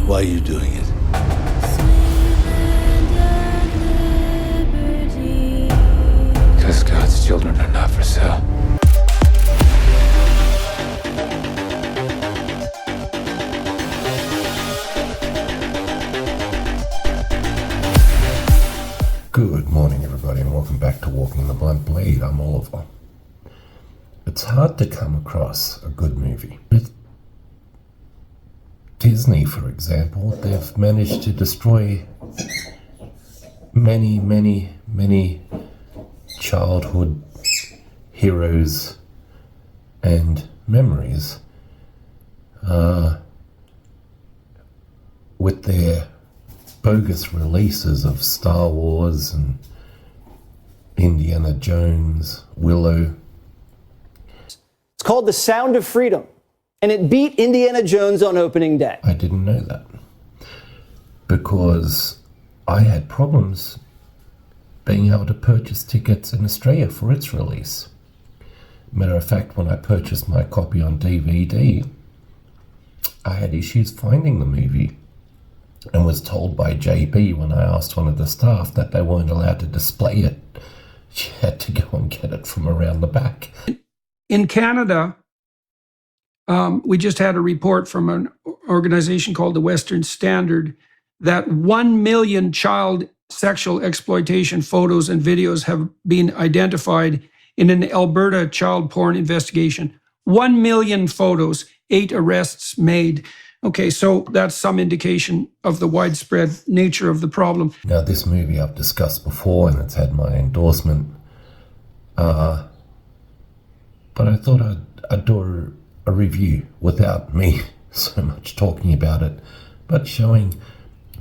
Why are you doing it? Because God's children are not for sale. Good morning, everybody, and welcome back to Walking the Blunt Blade. I'm Oliver. It's hard to come across a good movie. With Disney, for example, they've managed to destroy many childhood heroes and memories with their bogus releases of Star Wars and Indiana Jones, Willow. It's called The Sound of Freedom, and it beat Indiana Jones on opening day. I didn't know that because I had problems being able to purchase tickets in Australia for its release. Matter of fact, when I purchased my copy on DVD, I had issues finding the movie and was told by JB when I asked one of the staff that they weren't allowed to display it. She had to go and get it from around the back. In Canada, we just had a report from an organization called the Western Standard that 1 million child sexual exploitation photos and videos have been identified in an Alberta child porn investigation. 1 million photos, 8 arrests made. Okay, so that's some indication of the widespread nature of the problem. Now, this movie I've discussed before, and it's had my endorsement. But I thought I'd do a review without me so much talking about it, but showing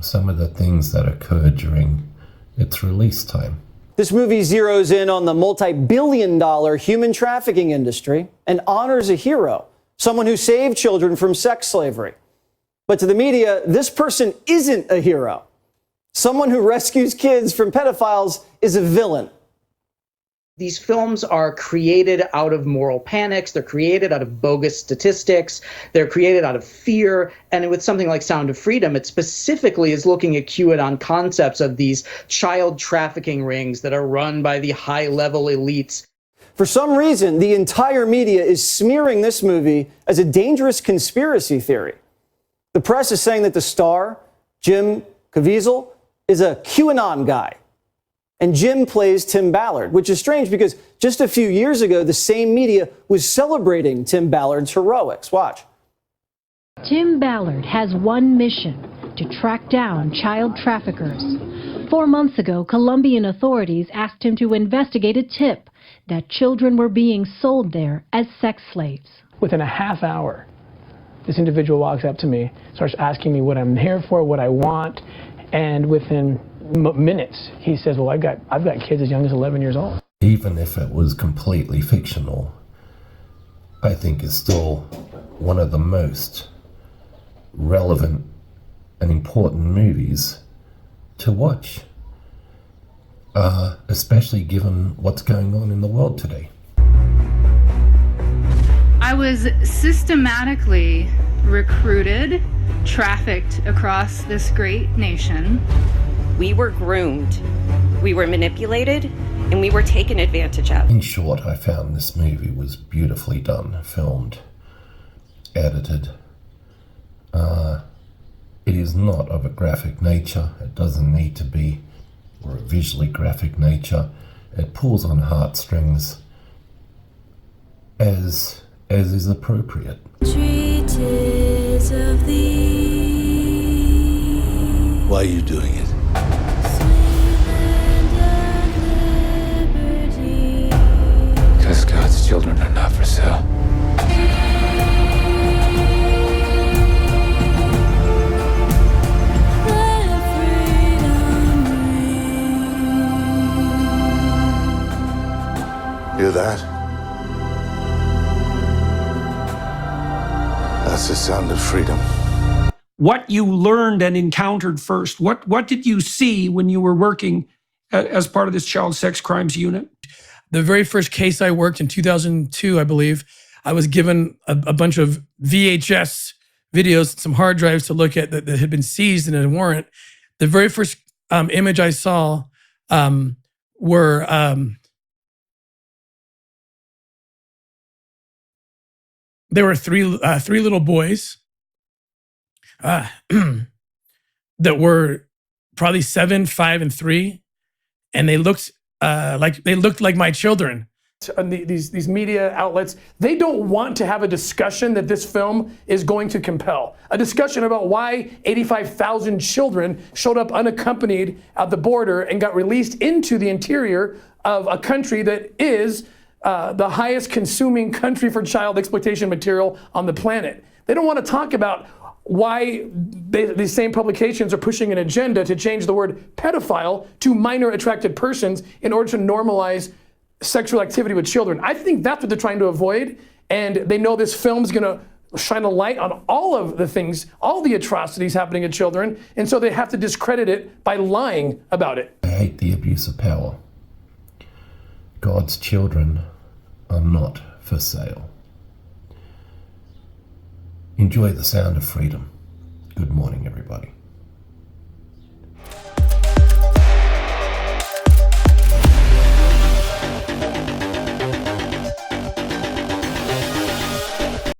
some of the things that occurred during its release time. This movie zeroes in on the multi-billion-dollar human trafficking industry and honors a hero, someone who saved children from sex slavery. But to the media, this person isn't a hero. Someone who rescues kids from pedophiles is a villain. These films are created out of moral panics. They're created out of bogus statistics. They're created out of fear. And with something like Sound of Freedom, it specifically is looking at QAnon concepts of these child trafficking rings that are run by the high-level elites. For some reason, the entire media is smearing this movie as a dangerous conspiracy theory. The press is saying that the star, Jim Caviezel, is a QAnon guy. And Jim plays Tim Ballard, which is strange because just a few years ago, the same media was celebrating Tim Ballard's heroics. Watch. Tim Ballard has one mission: to track down child traffickers. 4 months ago, Colombian authorities asked him to investigate a tip that children were being sold there as sex slaves. Within a half hour, this individual walks up to me, starts asking me what I'm here for, what I want, and within minutes, he says, well, I've got kids as young as 11 years old. Even if it was completely fictional, I think it's still one of the most relevant and important movies to watch, especially given what's going on in the world today. I was systematically recruited, trafficked across this great nation. We were groomed, we were manipulated, and we were taken advantage of. In short, I found this movie was beautifully done, filmed, edited. It is not of a graphic nature. It doesn't need to be, or a visually graphic nature. It pulls on heartstrings as is appropriate. Treatise of thee. Why are you doing it? Because God's children are not for sale. Hear that? That's the sound of freedom. What you learned and encountered first. What did you see when you were working as part of this child sex crimes unit? The very first case I worked in 2002, I believe, I was given a bunch of VHS videos, some hard drives to look at that had been seized in a warrant. The very first image I saw were there were three little boys that were probably 7, 5, and 3, and they looked like my children. These media outlets, they don't want to have a discussion that this film is going to compel. A discussion about why 85,000 children showed up unaccompanied at the border and got released into the interior of a country that is the highest consuming country for child exploitation material on the planet. They don't want to talk about why these same publications are pushing an agenda to change the word pedophile to minor attracted persons in order to normalize sexual activity with children. I think that's what they're trying to avoid, and they know this film's gonna shine a light on all of the things, all the atrocities happening to children, and so they have to discredit it by lying about it. I hate the abuse of power. God's children are not for sale. Enjoy the sound of freedom. Good morning, everybody.